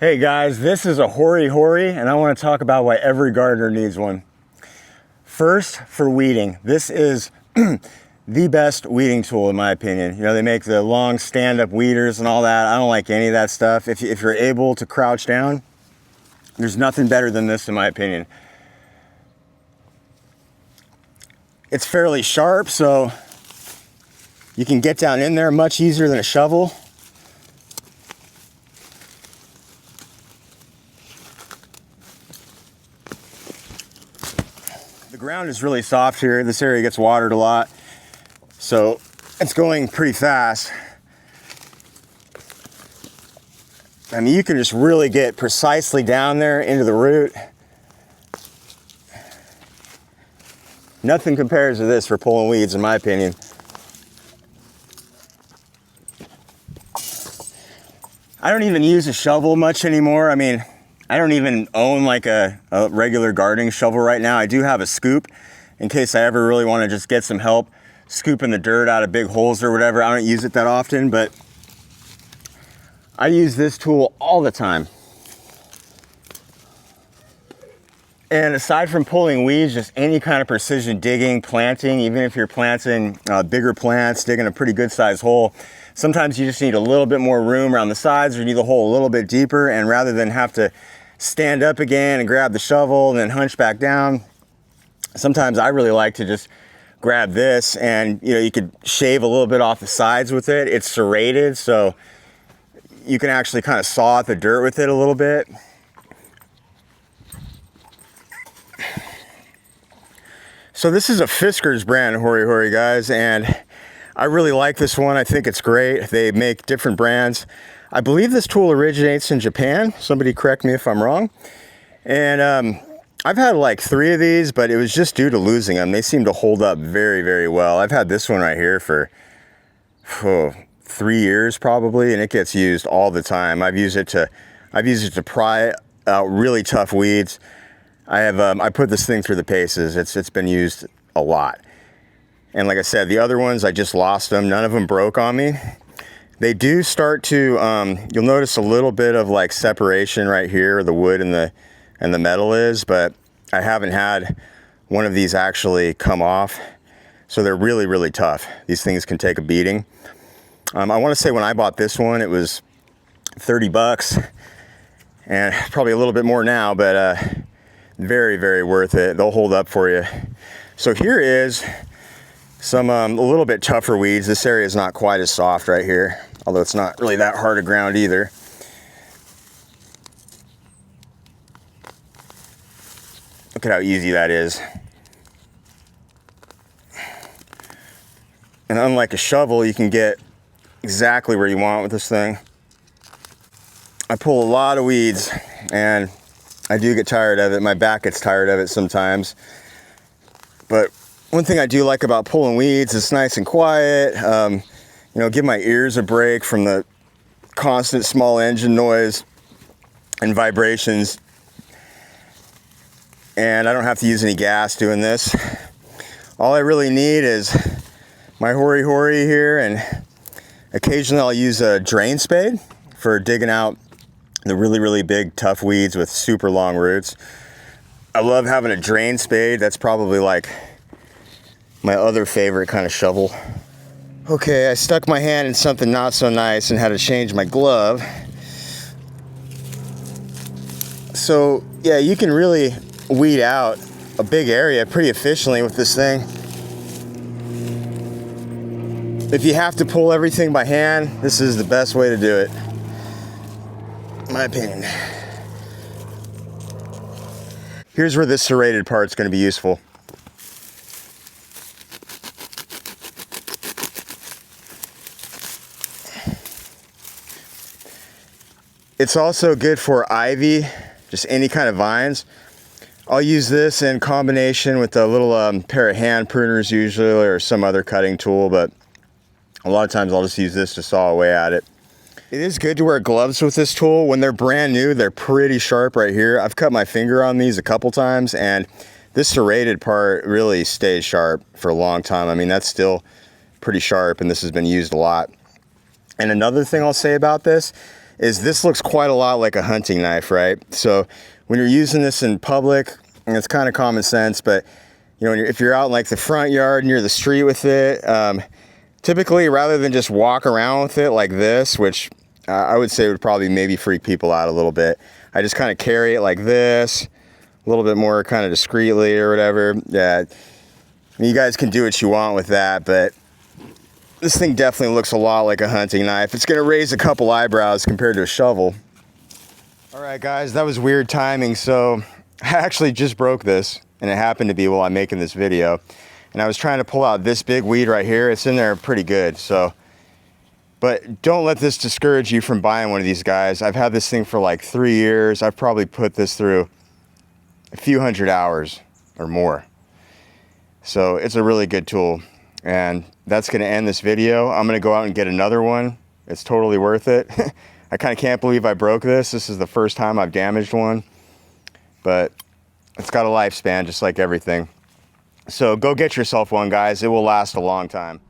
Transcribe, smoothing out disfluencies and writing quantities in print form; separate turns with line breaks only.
Hey guys, this is a Hori Hori, and I want to talk about why every gardener needs one. First, for weeding. This is the best weeding tool in my opinion. You know, they make the long stand-up weeders and all that. I don't like any of that stuff. If you're able to crouch down, there's nothing better than this in my opinion. It's fairly sharp, so you can get down in there much easier than a shovel. The ground is really soft here. This area gets watered a lot, so it's going pretty fast. I mean, you can just really get precisely down there into the root. Nothing compares to this for pulling weeds, in my opinion. I don't even use a shovel much anymore. I mean, I don't even own like a regular gardening shovel right now. I do have a scoop in case I ever really want to just get some help scooping the dirt out of big holes or whatever. I don't use it that often, but I use this tool all the time. And aside from pulling weeds, just any kind of precision digging, planting, even if you're planting bigger plants, digging a pretty good sized hole, sometimes you just need a little bit more room around the sides, or you need the hole a little bit deeper, and rather than have to stand up again and grab the shovel and then hunch back down, sometimes I really like to just grab this, and you could shave a little bit off the sides with it. It's serrated, so you can actually kind of saw at the dirt with it a little bit. So this is a Fisker's brand Hori Hori, guys, and I really like this one. I think it's great. They make different brands. I believe this tool originates in Japan. Somebody correct me if I'm wrong. And I've had like 3 of these, but it was just due to losing them. They seem to hold up very, very well. I've had this one right here for 3 years probably, and it gets used all the time. I've used it to pry out really tough weeds. I put this thing through the paces. It's been used a lot. And like I said, the other ones, I just lost them. None of them broke on me. They do start to, you'll notice a little bit of like separation right here, where the wood and the metal is, but I haven't had one of these actually come off. So they're really, really tough. These things can take a beating. I want to say when I bought this one, it was 30 bucks, and probably a little bit more now, but very, very worth it. They'll hold up for you. So here is some a little bit tougher weeds. This area is not quite as soft right here, although it's not really that hard to ground either. Look at how easy that is. And unlike a shovel, you can get exactly where you want with this thing. I pull a lot of weeds, and I do get tired of it. My back gets tired of it sometimes. But one thing I do like about pulling weeds, it's nice and quiet. Give my ears a break from the constant small engine noise and vibrations. And I don't have to use any gas doing this. All I really need is my Hori Hori here, and occasionally I'll use a drain spade for digging out the really, really big, tough weeds with super long roots. I love having a drain spade. That's probably like my other favorite kind of shovel. Okay, I stuck my hand in something not so nice and had to change my glove. So yeah, you can really weed out a big area pretty efficiently with this thing. If you have to pull everything by hand, this is the best way to do it, in my opinion. Here's where this serrated part's going to be useful. It's also good for ivy, just any kind of vines. I'll use this in combination with a little pair of hand pruners usually, or some other cutting tool, but a lot of times I'll just use this to saw away at it. It is good to wear gloves with this tool. When they're brand new, they're pretty sharp right here. I've cut my finger on these a couple times, and this serrated part really stays sharp for a long time. I mean, that's still pretty sharp, and this has been used a lot. And another thing I'll say about this is this looks quite a lot like a hunting knife, right? So when you're using this in public, and it's kind of common sense, but you know, if you're out in like the front yard near the street with it, typically rather than just walk around with it like this, which I would say would probably maybe freak people out a little bit, I just kind of carry it like this, a little bit more kind of discreetly or whatever. Yeah, I mean, you guys can do what you want with that, but this thing definitely looks a lot like a hunting knife. It's gonna raise a couple eyebrows compared to a shovel. All right, guys, that was weird timing. So I actually just broke this, and it happened to be while I'm making this video. And I was trying to pull out this big weed right here. It's in there pretty good, so. But don't let this discourage you from buying one of these guys. I've had this thing for like 3 years. I've probably put this through a few hundred hours or more. So it's a really good tool. And that's gonna end this video. I'm gonna go out and get another one. It's totally worth it. I kind of can't believe I broke this. This is the first time I've damaged one, but it's got a lifespan just like everything. So go get yourself one, guys. It will last a long time.